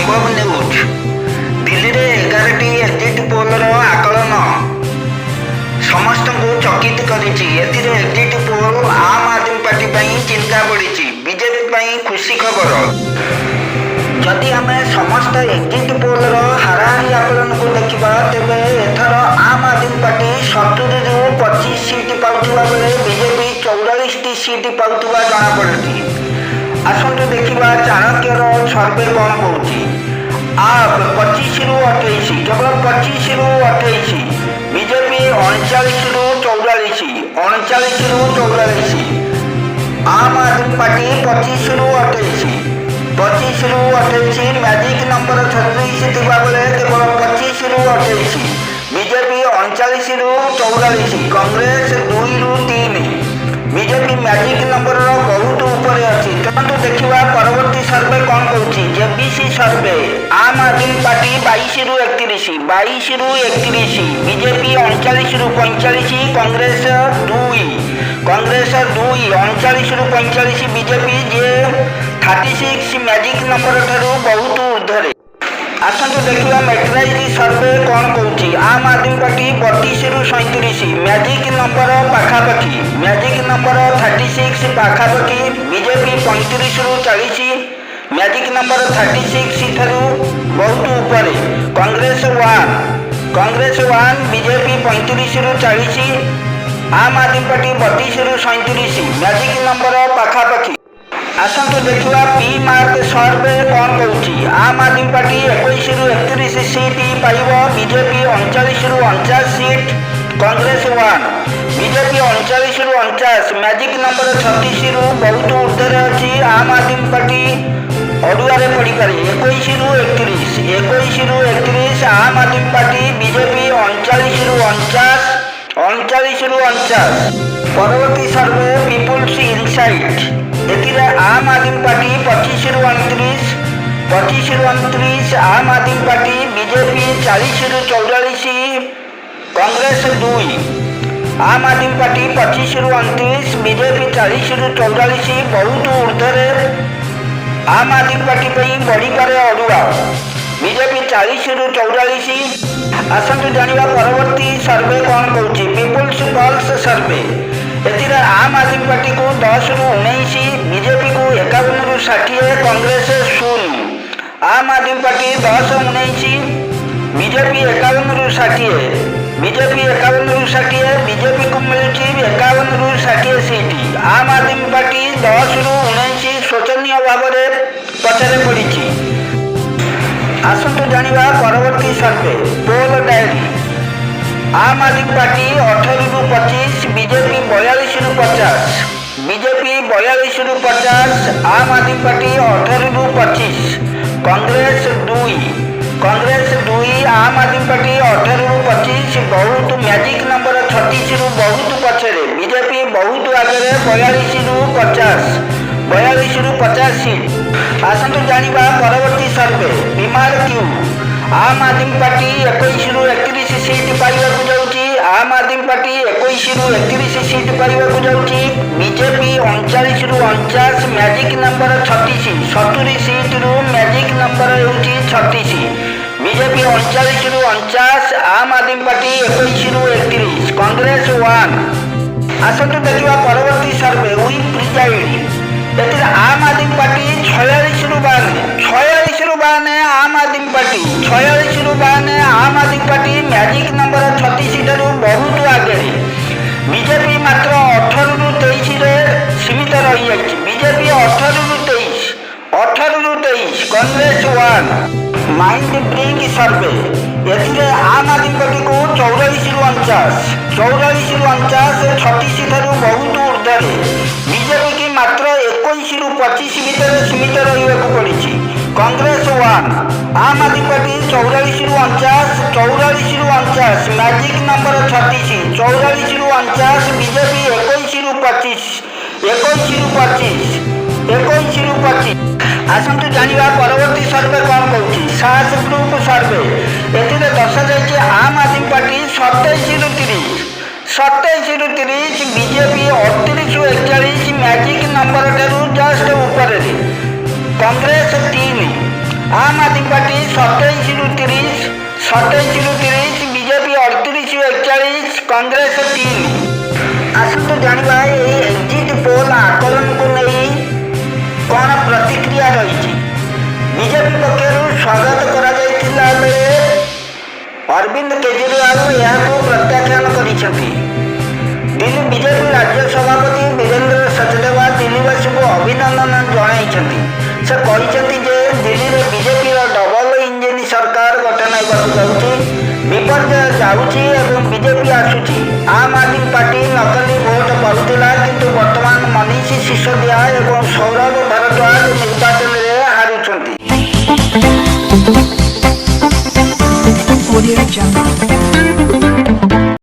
संभव न्यूज दिल्ली रे 11टी exit poll आकलन समस्त को चकित करिछि। एथिरे एग्जिट पोल आम आदमी पार्टी पई चिंता बढ़ी, बीजेपी पई खुशी खबर। जदि आम समस्त एग्जिट पोल हाराहारी आकलन को देखा तेरे एथर आम आदमी पार्टी 70 ରୁ 25 सीट पाउथिबा बेले बीजेपी 44टी सीट पाउथिबा जଣା पड़ुछि। आसंतु देखिबा चाणक्यर सर्वे कौन कहूँ। आप 25 ରୁ 28 केवल 25 ରୁ 28, बीजेपी 39 ରୁ 44, 39 ରୁ 44, आम आदमी पार्टी 25 ରୁ 28, 25 ରୁ 28 मैजिक नंबर 36 थिबा बेले केवल 25 ରୁ 28, बीजेपी 39 ରୁ 44, कांग्रेस 2 ରୁ 3, बीजेपी मैजिक नंबर बहुत ऊपर अच्छी। तेणु देखा परवर्ती सर्वे कौन कहूँ। जेबीसी सर्वे आम आदमी पार्टी 22 ରୁ 31, 22 ରୁ 31, बीजेपी 39 ରୁ 45, कांग्रेस 2, कांग्रेस 2, 39 ରୁ 45, बीजेपी जे 36 मैजिक नंबर ठारू बहुत ऊर्धरे। आसतु देखा मेट्राइज सर्वे कौन कहूँ। आम आदमी पार्टी 32 ରୁ 37, मैजिक नंबर पाखापाखि, मैजिक नंबर 36 पाखापाखि, बीजेपी 35 ରୁ 40, मैजिक नंबर 36 ठारू बहुत ऊपर, कांग्रेस 1, कांग्रेस 1, बीजेपी 35 ରୁ 40, आम आदमी पार्टी 32 ରୁ 37, मैजिक नंबर पाखापाखि। आसतु देखा पी मार्क सर्वे कौन कहूँ। आम आदमी पार्टी 21 ରୁ 31 सीट पाइब, बीजेपी 39 ରୁ 49 सीट, कांग्रेस 1, बीजेपी 39 ରୁ 49, मैजिक नंबर 36 ରୁ बहुत ऊर्धरे अच्छी। आम आदमी पार्टी अड़ुआरे पड़िपारे 21 ରୁ 31, 21 ରୁ 31, आम आदमी पार्टी, बीजेपी 39 ରୁ 49, 39 ରୁ 49। परवर्ती सर्वे पीपुल्स इनसाइट एथिरे आम आदमी पार्टी 25 ରୁ 29, 25 ରୁ 29, आम आदमी पार्टी, बीजेपी 40 ରୁ 44, कांग्रेस 2, आम आदमी पार्टी 25 ରୁ 29, बीजेपी 40 ରୁ 44 बहुत ऊर्धरे। आम आदमी पार्टी पर बढ़िपारे अड़ुआ, बीजेपी 40 ରୁ 44। आसतु जानिबा परवर्ती सर्वे कौन कहूँ। पीपुल्स पल्स सर्वे एथिरे आम आदमी पार्टी को 10 ରୁ 19, बीजेपी को 51 ରୁ 60, कांग्रेस 0, आम आदमी पार्टी 10, 19, बीजेपी 51 ରୁ 60, बीजेपी 51 ରୁ 60, बीजेपी को मिलूची 51 ରୁ 60 सीट, आम आदमी पार्टी 10 ରୁ 19 शोचनीय भाव में पछरे पड़ी। आसतु जानिबा परवर्ती सर्वे पोल डायरी आम आदमी पार्टी 18 ରୁ 25, बीजेपी 42 ରୁ 50, बीजेपी 42 ରୁ 50, आम आदमी पार्टी 18 ରୁ 25, कांग्रेस 2, कांग्रेस 2, आम आदमी पार्टी 18 ରୁ 25 बहुत, मैजिक नंबर 36 ରୁ बहुत पछरे, बीजेपी बहुत आगे 42 ରୁ 50, 42 ରୁ 50 सीट। आसतु जानिबा परवर्ती सर्वे बीमार क्यू आम आदमी पार्टी 21 ରୁ 31 सीट पाइबाकु जाउची, आम आदमी पार्टी 21 ରୁ 31 सीट पाइबाकु जाउची, बीजेपी 39 ରୁ 49, मैजिक नंबर 36, 70 सीट रू मैजिक नंबर होउची 36, बीजेपी 39 ରୁ 49, आम आदमी पार्टी 21 ରୁ 31, कांग्रेस 1। आसतु देखिबा परवर्ती सर्वे वी प्रिजाइड एथिरे आम आदमी पार्टी 46 ରୁ 52, 46 ରୁ 52, आम आदमी पार्टी 46 ରୁ 52, आम आदमी पार्टी मैजिक नंबर 36 ठारू बहुत आगे, बीजेपी मात्र 18 ରୁ 23 रे सीमित रही जाइछि, बीजेपी 18 ରୁ 23, 18 ରୁ 23, कांग्रेस 1। माइंड ब्रिंग सर्वे एथिरे आम आदमी पार्टी को 44 ରୁ 49, 44 ରୁ 49, 36 ठारू बहुत ऊर्धरे, बीजेपी की मात्र 21 ରୁ 25 भितर सीमित रहिबाकु पड़िछि, कांग्रेस 1, आम आदमी पार्टी 44 ରୁ 49, 44 ରୁ 49, मैजिक नंबर 36, 44 ରୁ 49, बीजेपी 21 ରୁ 25, 21 ରୁ 25, 21 ରୁ 25। आसतु जानिबा परवर्ती सर्वे कौन कहूँ। सास ग्रुप सर्वे एथिरे दर्शाଯାଇଛି आम आदमी पार्टी 27 ରୁ 30, 27 ରୁ 30, बीजेपी 38 ରୁ 41, मैजिक नंबर ठारू जस्ट ऊपर, कांग्रेस 3, आम आदमी पार्टी 27 ରୁ 30, बीजेपी 38 ରୁ 41, कांग्रेस 3। आसतु जानिबा एई एग्जिट पोल आकलन को नहीं कौन प्रतिक्रिया रही। बीजेपी पक्षर स्वागत करा जायतिला बेले अरविंद केजरीवाल यहाँ प्रत्याख्यान करिसेंती। दिल्ली बीजेपी राज्य सभापति वीरेंद्र सचदेवा दिल्लीवासी को अभिनंदन जणाइछंती। से कहिसेंती जे दिल्ली रे बीजेपी रो डबल इंजिन सरकार गठन हेबाकु जाउछि, विपर्जय जाउछि एवं बीजेपी आसुछि। आम आदमी पार्टी नकली भोट पाउथिला किंतु वर्तमान मनीष सिसोदिया एवं सौरभ भारद्वाज निर्वाचन रे हारुछंती। Audio Jungle.